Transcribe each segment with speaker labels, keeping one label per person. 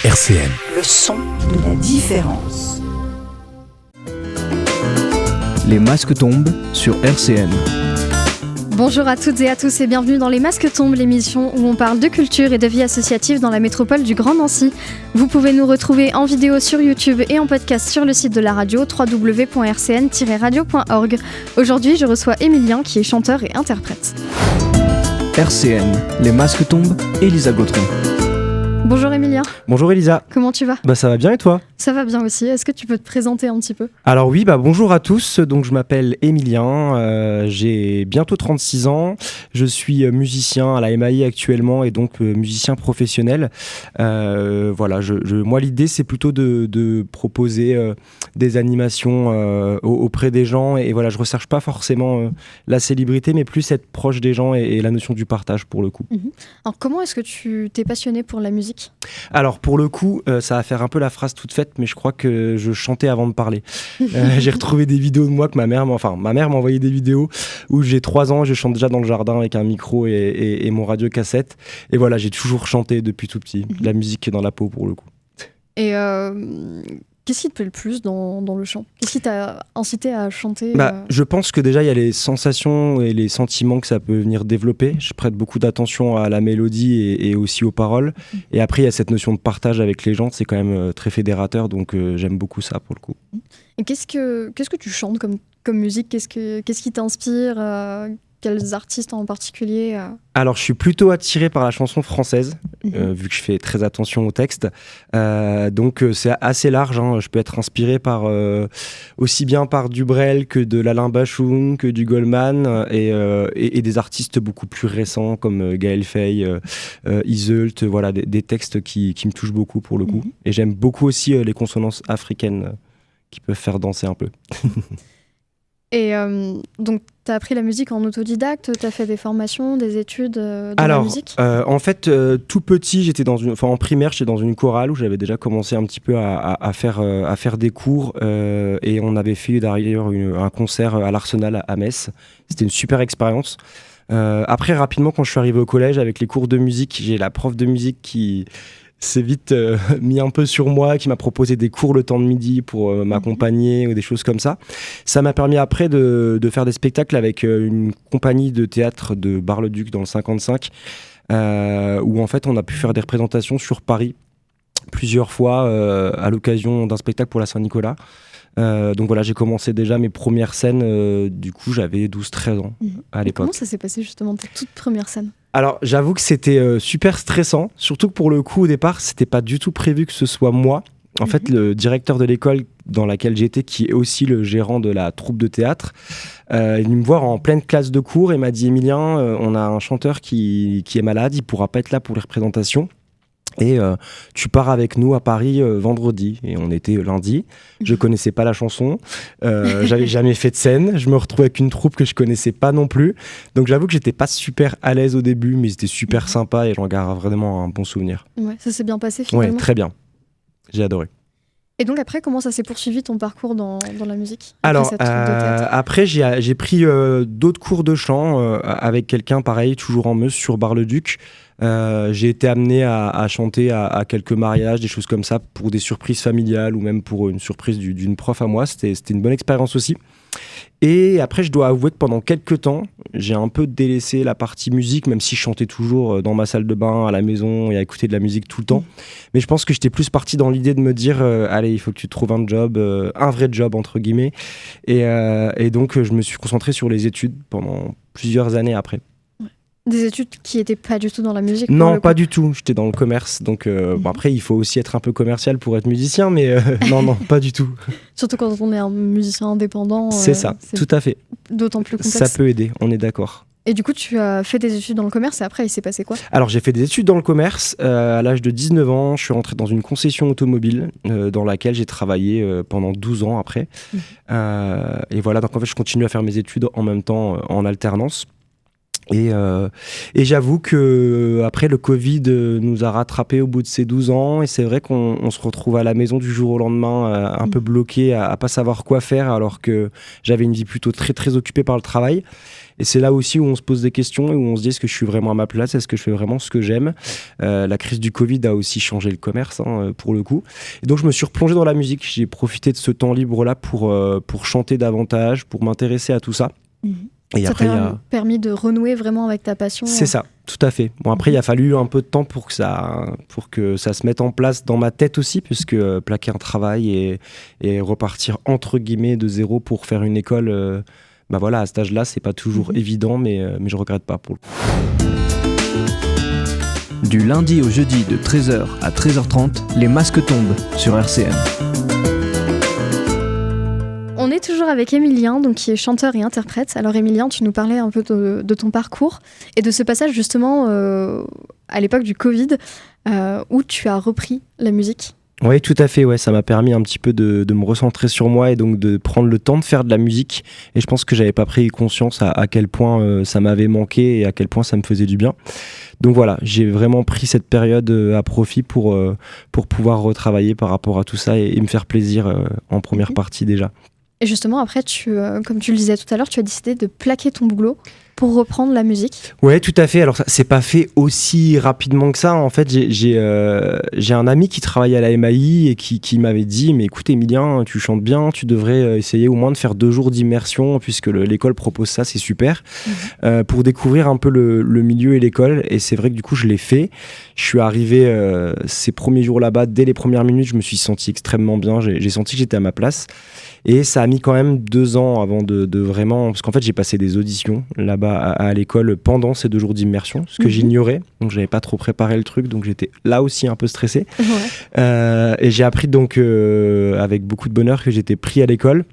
Speaker 1: RCN.
Speaker 2: Le son de la différence.
Speaker 3: Les masques tombent sur RCN.
Speaker 4: Bonjour à toutes et à tous et bienvenue dans Les Masques Tombent, l'émission où on parle de culture et de vie associative dans la métropole du Grand Nancy. Vous pouvez nous retrouver en vidéo sur YouTube et en podcast sur le site de la radio www.rcn-radio.org. Aujourd'hui, je reçois Emilien qui est chanteur et interprète.
Speaker 3: RCN, Les masques tombent, Elisa Gautron.
Speaker 4: Bonjour Emilien.
Speaker 5: Bonjour Elisa.
Speaker 4: Comment tu vas ?
Speaker 5: Ça va bien et toi ?
Speaker 4: Ça va bien aussi. Est-ce que tu peux te présenter un petit peu ?
Speaker 5: Alors oui, bonjour à tous. Donc je m'appelle Emilien, j'ai bientôt 36 ans. Je suis musicien à la MAI actuellement et donc musicien professionnel. Moi l'idée c'est plutôt de proposer des animations auprès des gens et voilà, je recherche pas forcément la célébrité mais plus être proche des gens et la notion du partage pour le coup.
Speaker 4: Alors comment est-ce que tu t'es passionné pour la musique ?
Speaker 5: Alors pour le coup, ça va faire un peu la phrase toute faite, mais je crois que je chantais avant de parler. J'ai retrouvé des vidéos de moi que ma mère m'a envoyé des vidéos où j'ai 3 ans, je chante déjà dans le jardin avec un micro et mon radio cassette. Et voilà, j'ai toujours chanté depuis tout petit. La musique dans la peau pour le coup.
Speaker 4: Et qu'est-ce qui te plaît le plus dans le chant ? Qu'est-ce qui t'a incité à chanter
Speaker 5: Je pense que déjà il y a les sensations et les sentiments que ça peut venir développer. Je prête beaucoup d'attention à la mélodie et aussi aux paroles. Et après il y a cette notion de partage avec les gens, c'est quand même très fédérateur, donc j'aime beaucoup ça pour le coup.
Speaker 4: Et qu'est-ce que tu chantes comme musique ? Qu'est-ce qui t'inspire ? Quels artistes en particulier ?
Speaker 5: Alors, je suis plutôt attiré par la chanson française, vu que je fais très attention au texte. Donc, c'est assez large. Je peux être inspiré aussi bien par du Brel que de l'Alain Bashung, que du Goldman, et des artistes beaucoup plus récents comme Gaël Faye, Iseult. Voilà, des textes qui me touchent beaucoup pour le coup. Et j'aime beaucoup aussi les consonances africaines qui peuvent faire danser un peu.
Speaker 4: Et donc, tu as appris la musique en autodidacte, tu as fait des formations, des études dans la musique ?
Speaker 5: En fait, tout petit, en primaire, j'étais dans une chorale où j'avais déjà commencé un petit peu à faire des cours et on avait fait d'ailleurs un concert à l'Arsenal à Metz. C'était une super expérience. Après, rapidement, quand je suis arrivé au collège avec les cours de musique, j'ai la prof de musique qui s'est vite mis un peu sur moi, qui m'a proposé des cours le temps de midi pour m'accompagner ou des choses comme ça. Ça m'a permis après de faire des spectacles avec une compagnie de théâtre de Bar-le-Duc dans le 55, où en fait on a pu faire des représentations sur Paris plusieurs fois à l'occasion d'un spectacle pour la Saint-Nicolas. Donc voilà, j'ai commencé déjà mes premières scènes, du coup j'avais 12-13 ans à l'époque.
Speaker 4: Comment ça s'est passé justement tes toutes premières scènes ?
Speaker 5: Alors j'avoue que c'était super stressant, surtout que pour le coup au départ c'était pas du tout prévu que ce soit moi. En fait le directeur de l'école dans laquelle j'étais, qui est aussi le gérant de la troupe de théâtre, il est venu me voir en pleine classe de cours et m'a dit: Emilien, on a un chanteur qui est malade, il pourra pas être là pour les représentations. Et tu pars avec nous à Paris vendredi. Et on était lundi. Je connaissais pas la chanson. J'avais jamais fait de scène. Je me retrouvais avec une troupe que je connaissais pas non plus. Donc j'avoue que j'étais pas super à l'aise au début, mais c'était super sympa et j'en garde vraiment un bon souvenir.
Speaker 4: Ouais, ça s'est bien passé finalement.
Speaker 5: Ouais, très bien. J'ai adoré.
Speaker 4: Et donc après, comment ça s'est poursuivi ton parcours dans la musique ?
Speaker 5: Alors, après, j'ai pris d'autres cours de chant avec quelqu'un pareil, toujours en Meuse, sur Bar-le-Duc. J'ai été amené à chanter à quelques mariages, des choses comme ça, pour des surprises familiales ou même pour une surprise d'une prof à moi. C'était une bonne expérience aussi. Et après, je dois avouer que pendant quelques temps, j'ai un peu délaissé la partie musique, même si je chantais toujours dans ma salle de bain, à la maison, et à écouter de la musique tout le temps. Mais je pense que j'étais plus parti dans l'idée de me dire allez, il faut que tu trouves un job, un vrai job, entre guillemets. Et donc, je me suis concentré sur les études pendant plusieurs années après.
Speaker 4: Des études qui n'étaient pas du tout dans la musique ?
Speaker 5: Non, pas du tout. J'étais dans le commerce. Donc après, il faut aussi être un peu commercial pour être musicien, mais non, pas du tout.
Speaker 4: Surtout quand on est un musicien indépendant.
Speaker 5: C'est ça, tout à fait.
Speaker 4: D'autant plus complexe.
Speaker 5: Ça peut aider, on est d'accord.
Speaker 4: Et du coup, tu as fait des études dans le commerce et après, il s'est passé quoi ?
Speaker 5: Alors, j'ai fait des études dans le commerce. À l'âge de 19 ans, je suis rentré dans une concession automobile dans laquelle j'ai travaillé pendant 12 ans après. Et voilà, donc en fait, je continue à faire mes études en même temps en alternance. Et j'avoue que après le Covid nous a rattrapés au bout de ces 12 ans et c'est vrai qu'on se retrouve à la maison du jour au lendemain un peu bloqué à pas savoir quoi faire alors que j'avais une vie plutôt très très occupée par le travail. Et c'est là aussi où on se pose des questions et où on se dit est-ce que je suis vraiment à ma place, est-ce que je fais vraiment ce que j'aime. La crise du Covid a aussi changé le commerce pour le coup. Et donc je me suis replongé dans la musique, j'ai profité de ce temps libre-là pour chanter davantage, pour m'intéresser à tout ça. Et
Speaker 4: ça
Speaker 5: après,
Speaker 4: t'a permis de renouer vraiment avec ta passion.
Speaker 5: C'est ça, tout à fait. Bon, après, il a fallu un peu de temps pour que ça se mette en place dans ma tête aussi, puisque plaquer un travail et repartir entre guillemets de zéro pour faire une école, à cet âge-là, c'est pas toujours évident, mais je regrette pas pour le coup.
Speaker 3: Du lundi au jeudi de 13h à 13h30, les masques tombent sur RCN.
Speaker 4: On est toujours avec Emilien, donc, qui est chanteur et interprète. Alors Emilien, tu nous parlais un peu de ton parcours et de ce passage justement à l'époque du Covid où tu as repris la musique.
Speaker 5: Oui, tout à fait. Ouais, ça m'a permis un petit peu de me recentrer sur moi et donc de prendre le temps de faire de la musique. Et je pense que j'avais pas pris conscience à quel point ça m'avait manqué et à quel point ça me faisait du bien. Donc voilà, j'ai vraiment pris cette période à profit pour pouvoir retravailler par rapport à tout ça et me faire plaisir en première partie déjà.
Speaker 4: Et justement, après, comme tu le disais tout à l'heure, tu as décidé de plaquer ton boulot pour reprendre la musique.
Speaker 5: Ouais, tout à fait. Alors, ça c'est pas fait aussi rapidement que ça. En fait, j'ai un ami qui travaille à la MAI et qui m'avait dit « Mais écoute, Emilien, tu chantes bien, tu devrais essayer au moins de faire 2 jours d'immersion puisque l'école propose ça, c'est super. Pour découvrir un peu le milieu et l'école. » Et c'est vrai que du coup, je l'ai fait. Je suis arrivé ces premiers jours là-bas. Dès les premières minutes, je me suis senti extrêmement bien. J'ai senti que j'étais à ma place. Et ça a mis quand même 2 ans avant de vraiment... Parce qu'en fait, j'ai passé des auditions là-bas à l'école pendant ces 2 jours d'immersion, ce que j'ignorais. Donc, j'avais pas trop préparé le truc. Donc, j'étais là aussi un peu stressé. Et j'ai appris donc avec beaucoup de bonheur que j'étais pris à l'école.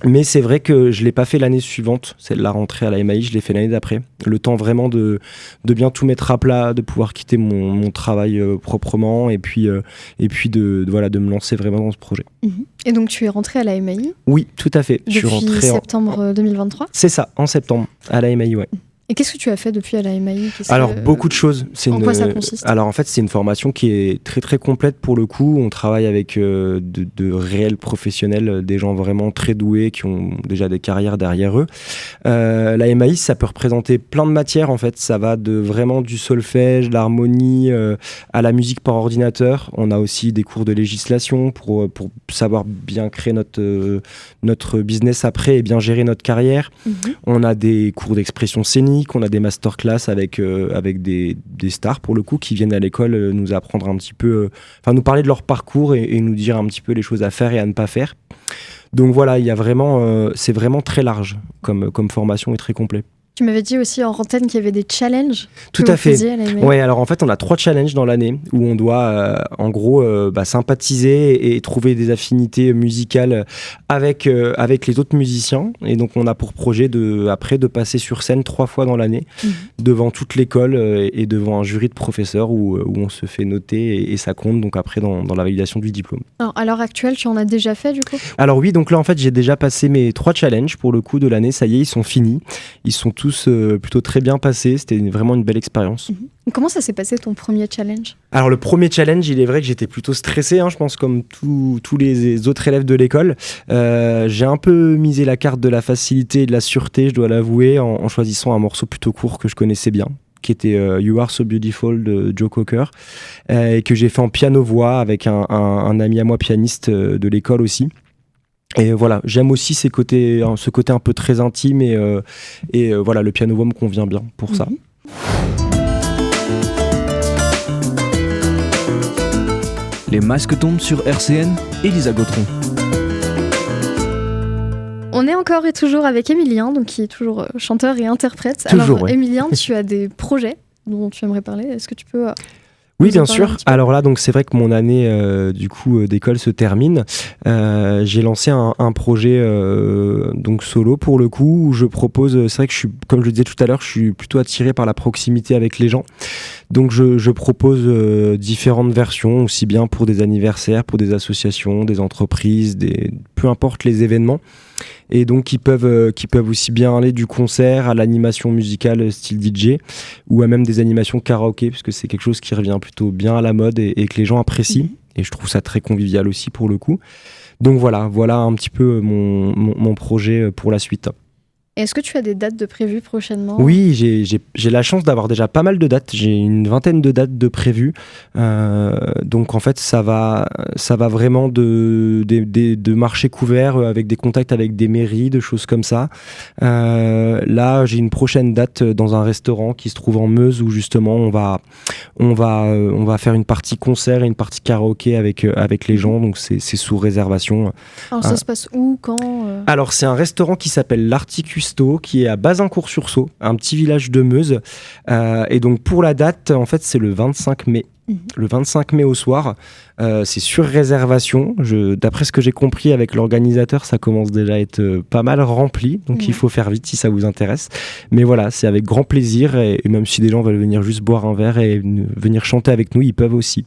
Speaker 5: Mais c'est vrai que je ne l'ai pas fait l'année suivante, c'est la rentrée à la MAI, je l'ai fait l'année d'après. Le temps vraiment de bien tout mettre à plat, de pouvoir quitter mon travail proprement et puis de me lancer vraiment dans ce projet.
Speaker 4: Et donc tu es rentré à la MAI ?
Speaker 5: Oui, tout à fait.
Speaker 4: Depuis septembre 2023 ?
Speaker 5: C'est ça, en septembre, à la MAI, ouais.
Speaker 4: Et qu'est-ce que tu as fait depuis à la MAI ?
Speaker 5: Alors, beaucoup de choses.
Speaker 4: En quoi ça consiste ?
Speaker 5: Alors, en fait, c'est une formation qui est très, très complète pour le coup. On travaille avec de réels professionnels, des gens vraiment très doués qui ont déjà des carrières derrière eux. La MAI, ça peut représenter plein de matières, en fait. Ça va vraiment du solfège, l'harmonie, à la musique par ordinateur. On a aussi des cours de législation pour savoir bien créer notre business après et bien gérer notre carrière. On a des cours d'expression scénique. On a des masterclass avec des stars pour le coup qui viennent à l'école nous apprendre un petit peu, nous parler de leur parcours et nous dire un petit peu les choses à faire et à ne pas faire. Donc voilà, il y a vraiment, c'est vraiment très large comme formation et très complet.
Speaker 4: Tu m'avais dit aussi en antenne qu'il y avait des challenges.
Speaker 5: Tout à fait. Ouais, alors en fait, on a 3 challenges dans l'année où on doit, en gros, sympathiser et trouver des affinités musicales avec les autres musiciens. Et donc, on a pour projet après de passer sur scène 3 fois dans l'année devant toute l'école et devant un jury de professeurs où on se fait noter et ça compte donc après dans la validation du diplôme.
Speaker 4: Alors, à l'heure actuelle, tu en as déjà fait du coup ?
Speaker 5: Alors oui, donc là en fait, j'ai déjà passé mes 3 challenges pour le coup de l'année. Ça y est, ils sont finis. Ils sont tous plutôt très bien passés. C'était vraiment une belle expérience.
Speaker 4: Comment ça s'est passé ton premier challenge ?
Speaker 5: Alors le premier challenge, il est vrai que j'étais plutôt stressé, je pense comme tous les autres élèves de l'école. J'ai un peu misé la carte de la facilité et de la sûreté, je dois l'avouer, en choisissant un morceau plutôt court que je connaissais bien, qui était You Are So Beautiful de Joe Cocker, et que j'ai fait en piano-voix avec un ami à moi pianiste de l'école aussi. Et voilà, j'aime aussi ce côté un peu très intime et voilà, le piano-voix me convient bien pour ça.
Speaker 3: Les masques tombent sur RCN, Elisa Gautron.
Speaker 4: On est encore et toujours avec Emilien, donc qui est toujours chanteur et interprète.
Speaker 5: Toujours,
Speaker 4: alors
Speaker 5: ouais.
Speaker 4: Emilien, tu as des projets dont tu aimerais parler. Est-ce que tu peux...
Speaker 5: Oui, bien sûr. Alors là, donc c'est vrai que mon année d'école se termine. J'ai lancé un projet donc solo pour le coup où je propose. C'est vrai que comme je le disais tout à l'heure, je suis plutôt attiré par la proximité avec les gens. Donc je propose différentes versions, aussi bien pour des anniversaires, pour des associations, des entreprises, peu importe les événements. Et donc qui peuvent aussi bien aller du concert à l'animation musicale style DJ ou à même des animations karaoké, parce que c'est quelque chose qui revient plutôt bien à la mode et que les gens apprécient. Et je trouve ça très convivial aussi pour le coup. Donc voilà un petit peu mon projet pour la suite.
Speaker 4: Et est-ce que tu as des dates de prévues prochainement ?
Speaker 5: Oui, j'ai la chance d'avoir déjà pas mal de dates. J'ai une vingtaine de dates de prévues. Donc en fait, ça va vraiment de marchés couverts avec des contacts avec des mairies, de choses comme ça. Là, j'ai une prochaine date dans un restaurant qui se trouve en Meuse où justement on va faire une partie concert et une partie karaoké avec les gens. Donc c'est sous réservation.
Speaker 4: Alors ça se passe où, quand
Speaker 5: Alors c'est un restaurant qui s'appelle l'Articusto, qui est à Bazincourt-sur-Sault, un petit village de Meuse. Et donc pour la date, en fait, c'est le 25 mai. Le 25 mai au soir, c'est sur réservation. D'après ce que j'ai compris avec l'organisateur, ça commence déjà à être pas mal rempli, donc il faut faire vite si ça vous intéresse. Mais voilà, c'est avec grand plaisir, et même si des gens veulent venir juste boire un verre et venir chanter avec nous, ils peuvent aussi.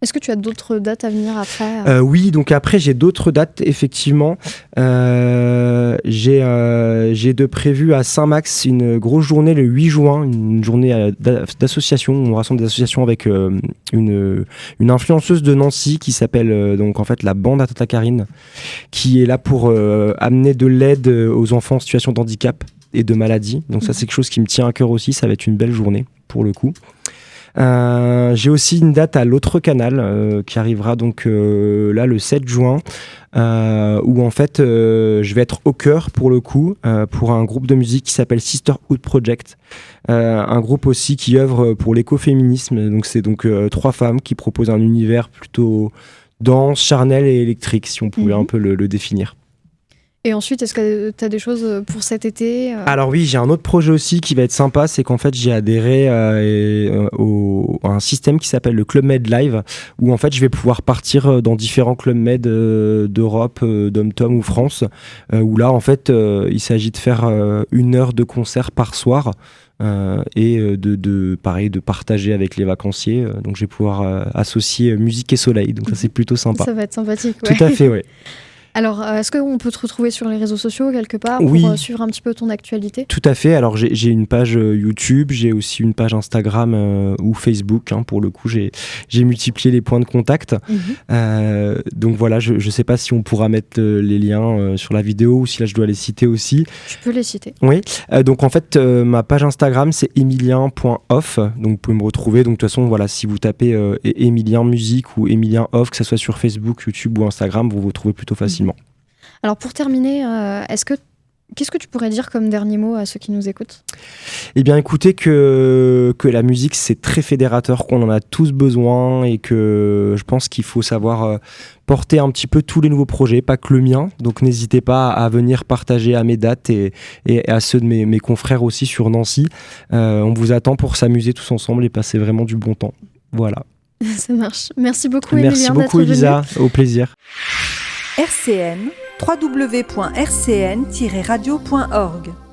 Speaker 4: Est-ce que tu as d'autres dates à venir après
Speaker 5: Oui, donc après j'ai d'autres dates, effectivement. J'ai de prévu à Saint-Max une grosse journée le 8 juin, une journée d'association. On rassemble des associations avec une influenceuse de Nancy qui s'appelle donc en fait la bande à Tata Karine, qui est là pour amener de l'aide aux enfants en situation de handicap et de maladie. Donc ça, c'est quelque chose qui me tient à cœur aussi. Ça va être une belle journée pour le coup. J'ai aussi une date à l'autre canal qui arrivera donc là le 7 juin où en fait je vais être au chœur pour le coup pour un groupe de musique qui s'appelle Sisterhood Project, un groupe aussi qui œuvre pour l'écoféminisme. Donc c'est donc 3 femmes qui proposent un univers plutôt dense, charnel et électrique, si on pouvait un peu le définir.
Speaker 4: Et ensuite, est-ce que tu as des choses pour cet été
Speaker 5: Alors oui, j'ai un autre projet aussi qui va être sympa, c'est qu'en fait j'ai adhéré à un système qui s'appelle le Club Med Live, où en fait je vais pouvoir partir dans différents Club Med d'Europe, d'Om-Tom ou France, où là en fait il s'agit de faire 1 heure de concert par soir. Et pareil, de partager avec les vacanciers. Donc je vais pouvoir associer musique et soleil, donc ça c'est plutôt sympa.
Speaker 4: Ça va être sympathique, ouais.
Speaker 5: Tout à fait, oui.
Speaker 4: Alors, est-ce qu'on peut te retrouver sur les réseaux sociaux quelque part
Speaker 5: pour
Speaker 4: suivre un petit peu ton actualité ?
Speaker 5: Tout à fait. Alors, j'ai une page YouTube, j'ai aussi une page Instagram ou Facebook. Pour le coup, j'ai multiplié les points de contact. Donc voilà, je ne sais pas si on pourra mettre les liens sur la vidéo ou si là, je dois les citer aussi.
Speaker 4: Tu peux les citer.
Speaker 5: Oui. Donc en fait, ma page Instagram, c'est emilien.off. Donc vous pouvez me retrouver. Donc de toute façon, voilà, si vous tapez Emilien Musique ou Emilien Off, que ce soit sur Facebook, YouTube ou Instagram, vous trouvez plutôt facilement.
Speaker 4: Alors pour terminer, qu'est-ce que tu pourrais dire comme dernier mot à ceux qui nous écoutent ?
Speaker 5: Eh bien écoutez, que la musique c'est très fédérateur, qu'on en a tous besoin et que je pense qu'il faut savoir porter un petit peu tous les nouveaux projets, pas que le mien. Donc n'hésitez pas à venir partager à mes dates et à ceux de mes confrères aussi sur Nancy. On vous attend pour s'amuser tous ensemble et passer vraiment du bon temps. Voilà.
Speaker 4: Ça marche. Merci beaucoup Emilien.
Speaker 5: Merci beaucoup Elisa, au plaisir.
Speaker 2: RCN, www.rcn-radio.org